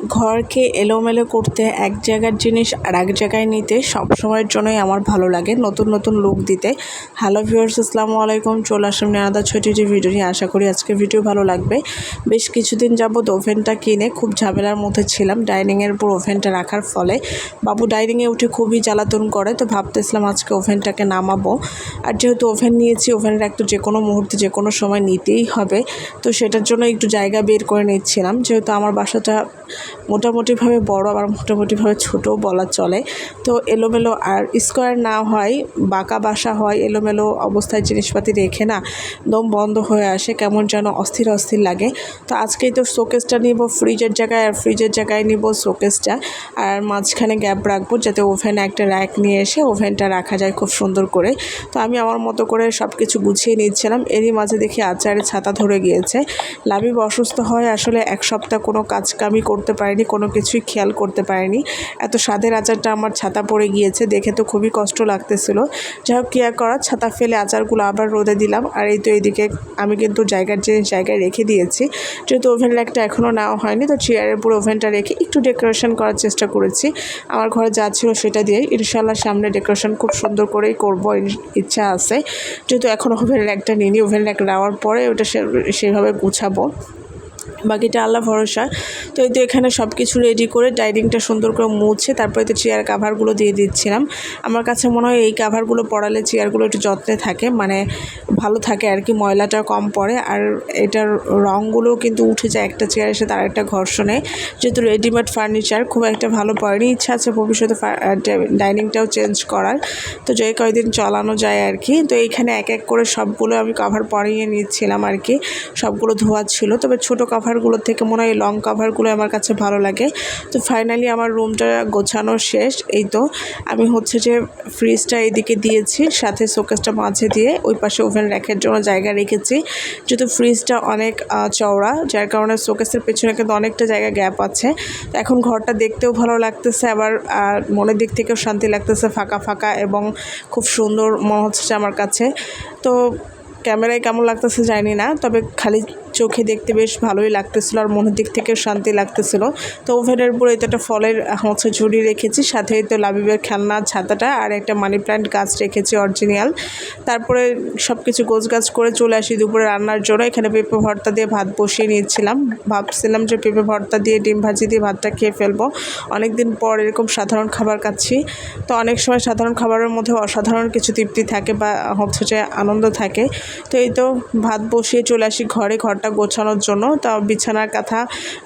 ঘরকে এলোমেলো করতে এক জায়গার জিনিস আর এক জায়গায় নিতে সবসময়ের জন্যই আমার ভালো লাগে, নতুন নতুন লুক দিতে। হ্যালো ভিউয়ার্স, আসসালামু আলাইকুম। চলে আসলাম আলাদা ছোটি ভিডিও নিয়ে। আশা করি আজকে ভিডিও ভালো লাগবে। বেশ কিছুদিন যাবত ওভেনটা কিনে খুব ঝামেলার মধ্যে ছিলাম ডাইনিংয়ের উপর ওভেনটা রাখার ফলে। বাবু ডাইনিংয়ে উঠে খুবই জ্বালাতন করে, তো ভাবতেছিলাম আজকে ওভেনটাকে নামাবো। আর যেহেতু ওভেন নিয়েছি, ওভেনের একটু যে কোনো মুহূর্তে যে কোনো সময় নিতেই হবে, তো সেটার জন্য একটু জায়গা বের করে নিচ্ছিলাম। যেহেতু আমার বাসাটা মোটামুটিভাবে বড়, আবার মোটামুটিভাবে ছোটও বলা চলে। তো এলোমেলো আর স্কোয়ার না হয়, বাঁকা বাসা হয়, এলোমেলো অবস্থায় জিনিসপাতি রেখে না দম বন্ধ হয়ে আসে, কেমন যেন অস্থির অস্থির লাগে। তো আজকেই তো শোকেসটা নিব ফ্রিজের জায়গায়, আর ফ্রিজের জায়গায় নিব শোকেসটা, আর মাঝখানে গ্যাপ রাখবো যাতে ওভেনে একটা র্যাক নিয়ে এসে ওভেনটা রাখা যায় খুব সুন্দর করে। তো আমি আমার মতো করে সব কিছু গুছিয়ে নিচ্ছিলাম। এরই মাঝে দেখি আচারের ছাতা ধরে গিয়েছে। লাবিব অসুস্থ হয়, আসলে এক সপ্তাহ কোনো কাজকামই করতে পারিনি, কোনো কিছুই খেয়াল করতে পারিনি। এত স্বাদের আচারটা আমার ছাতা পড়ে গিয়েছে, দেখে তো খুবই কষ্ট লাগতেছিল। যাই হোক, কেয়ার করা, ছাতা ফেলে আচারগুলো আবার রোদে দিলাম। আর এই তো এইদিকে আমি কিন্তু জায়গার জিনিস জায়গায় রেখে দিয়েছি। যেহেতু ওভেন র্যাকটা এখনও নেওয়া হয়নি, তো চেয়ারের উপর ওভেনটা রেখে একটু ডেকোরেশন করার চেষ্টা করেছি। আমার ঘরে যা ছিল সেটা দিয়ে ইনশাআল্লাহ সামনে ডেকোরেশন খুব সুন্দর করেই করবো, ইচ্ছা আছে। যেহেতু এখন ওভেন র্যাকটা নিইনি, ওভেন র্যাক নেওয়ার পরে ওটা সেভাবে গুছাবো, বাকিটা আল্লাহ ভরসা। তো এই তো এখানে সব কিছু রেডি করে ডাইনিংটা সুন্দর করে মুছে তারপরে তো চেয়ার কাভারগুলো দিয়ে দিচ্ছিলাম। আমার কাছে মনে হয় এই কাভারগুলো পরালে চেয়ারগুলো একটু যত্নে থাকে, মানে ভালো থাকে আর কি, ময়লাটা কম পড়ে। আর এটার রঙগুলোও কিন্তু উঠে যায় একটা চেয়ারের সাথে আর একটা ঘর্ষণে। যেহেতু রেডিমেড ফার্নিচার খুব একটা ভালো পড়েনি, ইচ্ছা আছে ভবিষ্যতে ডাইনিংটাও চেঞ্জ করার, তো যে কয়দিন চালানো যায় আর কি। তো এইখানে এক এক করে সবগুলো আমি কাভার পরিয়ে নিচ্ছিলাম আর কি, সবগুলো ধোয়া ছিল। তবে ছোটো কাভারগুলোর থেকে মনে হয় লং কাভারগুলো আমার কাছে ভালো লাগে। তো ফাইনালি আমার রুমটা গোছানো শেষ। এই তো আমি হচ্ছে যে ফ্রিজটা এইদিকে দিয়েছি, সাথে শোকেসটা মাঝে দিয়ে ওই পাশে ওভেন র্যাকের জন্য জায়গা রেখেছি। যেহেতু ফ্রিজটা অনেক চওড়া, যার কারণে শোকেসের পেছনে কিন্তু অনেকটা জায়গা গ্যাপ আছে। তো এখন ঘরটা দেখতেও ভালো লাগতেছে, আবার মনের দিক থেকেও শান্তি লাগতেছে, ফাঁকা ফাঁকা এবং খুব সুন্দর মনে হচ্ছে আমার কাছে। তো ক্যামেরায় কেমন লাগতেছে জানি না, তবে খালি চোখে দেখতে বেশ ভালোই লাগতেছিলো আর মনের দিক থেকেও শান্তি লাগতেছিলো। তো ওভেনের উপরে এটা একটা ফলের হচ্ছে ঝুড়ি রেখেছি, সাথে তো লাবিবের খেলনা ছাতাটা আর একটা মানি প্ল্যান্ট গাছ রেখেছি অরিজিনাল। তারপরে সব কিছু গোছগাছ করে চলে আসি দুপুরে রান্নার জন্য। এখানে পেঁপে ভর্তা দিয়ে ভাত বসিয়ে নিয়েছিলাম, ভাবছিলাম যে পেঁপে ভর্তা দিয়ে ডিম ভাজি দিয়ে ভাতটা খেয়ে ফেলবো। অনেক দিন পর এরকম সাধারণ খাবার খাচ্ছি, তো অনেক সময় সাধারণ খাবারের মধ্যে অসাধারণ কিছু তৃপ্তি থাকে বা হচ্ছে যে আনন্দ থাকে। তো এই তো ভাত বসিয়ে চলে আসি ঘরে, ঘরটা গোছানোর জন্য। তা বিছানার কথা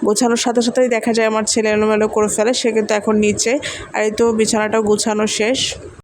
গোছানোর সাথে সাথেই দেখা যায় আমার ছেলে এলোমেলো করে ফেলে, সে কিন্তু এখন নিচে। আর এই তো বিছানাটাও গোছানো শেষ।